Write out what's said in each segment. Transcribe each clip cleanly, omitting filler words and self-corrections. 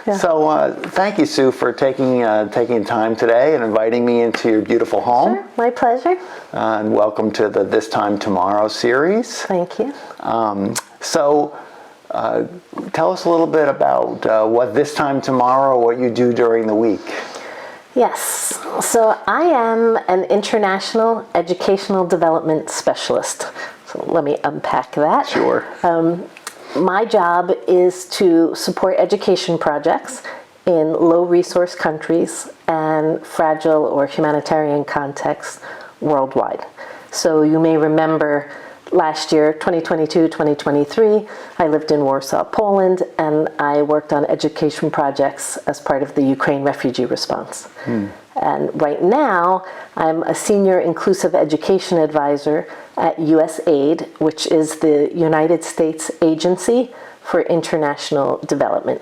Yeah. So thank you, Sue, for taking time today and inviting me into your beautiful home. Sure, my pleasure. And welcome to the This Time Tomorrow series. Thank you. Tell us a little bit about what This Time Tomorrow, what you do during the week. Yes, so I am an international educational development specialist. So let me unpack that. Sure. My job is to support education projects in low-resource countries and fragile or humanitarian contexts worldwide. So you may remember last year, 2022-2023, I lived in Warsaw, Poland, and I worked on education projects as part of the Ukraine refugee response. And right now, I'm a senior inclusive education advisor at USAID, which is the United States Agency for International Development.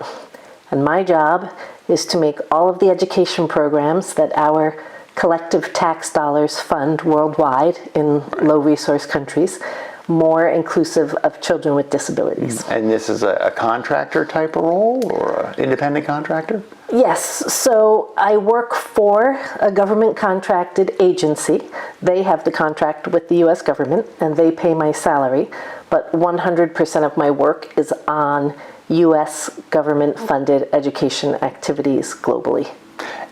And my job is to make all of the education programs that our collective tax dollars fund worldwide in low-resource countries more inclusive of children with disabilities. And this is a contractor type of role or an independent contractor? Yes, so I work for a government contracted agency. They have the contract with the US government and they pay my salary, but 100% of my work is on US government funded education activities globally.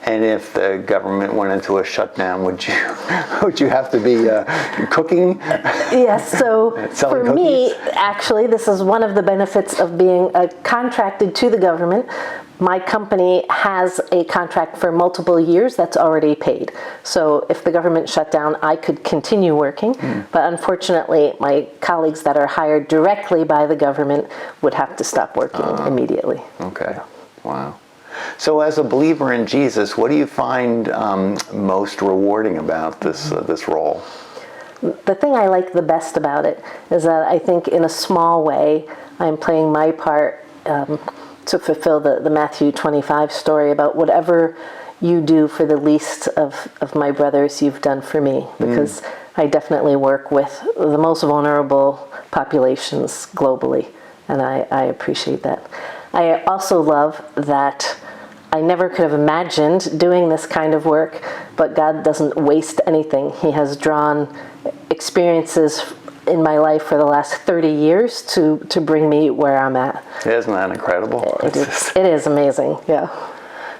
And if the government went into a shutdown, would you have to be cooking? Yes, so for cookies? me, actually, this is one of the benefits of being contracted to the government. My company has a contract for multiple years that's already paid. So if the government shut down, I could continue working. But unfortunately, my colleagues that are hired directly by the government would have to stop working immediately. Okay, wow. So as a believer in Jesus, what do you find most rewarding about this role? The thing I like the best about it is that I think in a small way, I'm playing my part to fulfill the Matthew 25 story about whatever you do for the least of my brothers, you've done for me. Because I definitely work with the most vulnerable populations globally, and I appreciate that. I also love that I never could have imagined doing this kind of work, but God doesn't waste anything. He has drawn experiences in my life for the last 30 years to bring me where I'm at. Isn't that incredible? It is amazing, yeah.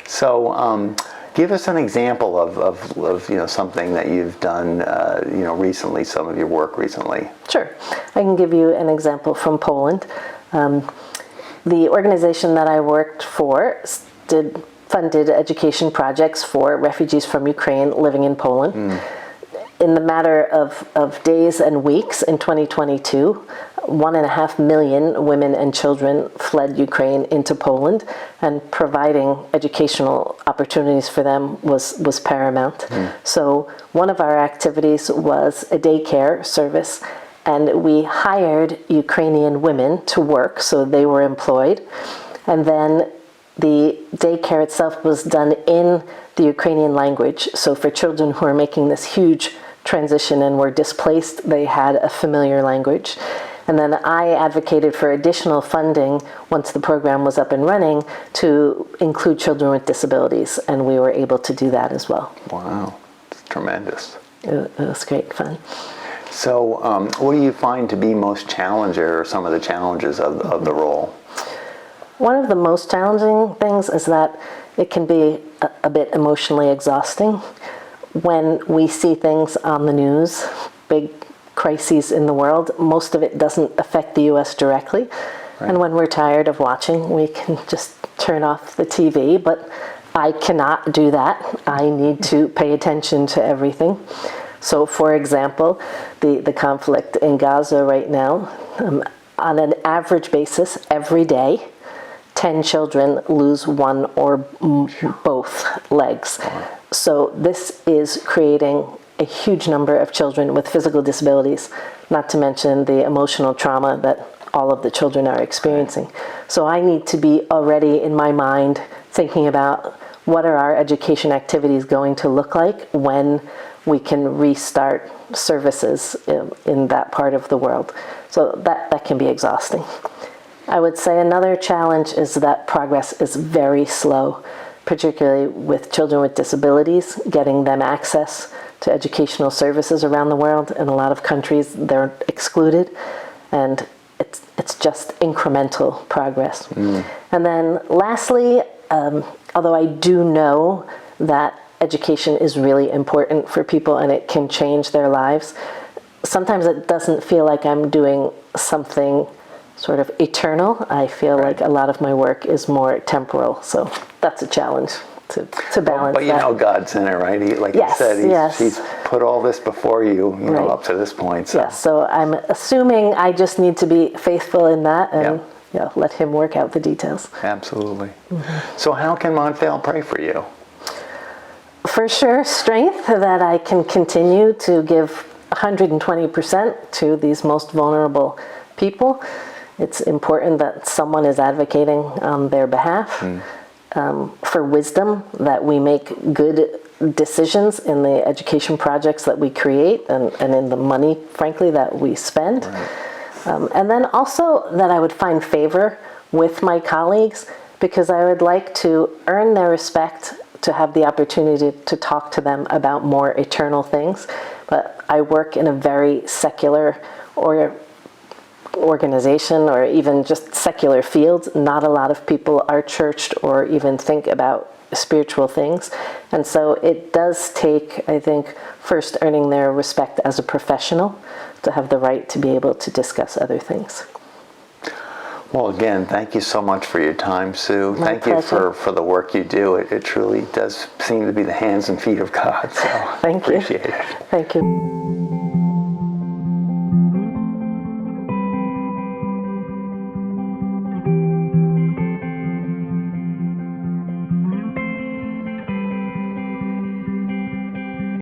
So give us an example of something that you've done recently, some of your work recently. Sure. I can give you an example from Poland. The organization that I worked for funded education projects for refugees from Ukraine living in Poland. In the matter of days and weeks in 2022, 1.5 million women and children fled Ukraine into Poland, and providing educational opportunities for them was paramount. So one of our activities was a daycare service, and we hired Ukrainian women to work, so they were employed. And then the daycare itself was done in the Ukrainian language. So for children who are making this huge transition and were displaced, they had a familiar language. And then I advocated for additional funding once the program was up and running to include children with disabilities, and we were able to do that as well. Wow, it's tremendous. It was great fun. So what do you find to be most challenging, or some of the challenges of the role? One of the most challenging things is that it can be a bit emotionally exhausting when we see things on the news, big crises in the world. Most of it doesn't affect the U.S. directly. Right. And when we're tired of watching, we can just turn off the TV, but I cannot do that. I need to pay attention to everything. So, for example, the conflict in Gaza right now, on an average basis, every day, 10 children lose one or both legs. So this is creating a huge number of children with physical disabilities, not to mention the emotional trauma that all of the children are experiencing. So I need to be already in my mind thinking about what are our education activities going to look like when we can restart services in that part of the world. So that can be exhausting. I would say another challenge is that progress is very slow, particularly with children with disabilities, getting them access to educational services around the world. In a lot of countries, they're excluded, and it's just incremental progress. And then lastly, although I do know that education is really important for people and it can change their lives, sometimes it doesn't feel like I'm doing something sort of eternal. I feel like a lot of my work is more temporal, so that's a challenge to balance. But you know God's in it, right? Like you said, he's put all this before you, you know, up to this point. So. Yes, so I'm assuming I just need to be faithful in that and let him work out the details. Absolutely. So how can Montvale pray for you? For sure, strength that I can continue to give 120% to these most vulnerable people. It's important that someone is advocating on their behalf. For wisdom, that we make good decisions in the education projects that we create and in the money, frankly, that we spend. And then also that I would find favor with my colleagues, because I would like to earn their respect, to have the opportunity to talk to them about more eternal things. But I work in a very secular organization, or even just secular fields. Not a lot of people are churched or even think about spiritual things. And so it does take, I think, first earning their respect as a professional to have the right to be able to discuss other things. Well, again, thank you so much for your time, Sue. Thank you for the work you do. It truly does seem to be the hands and feet of God. So Thank you. Appreciate it. Thank you.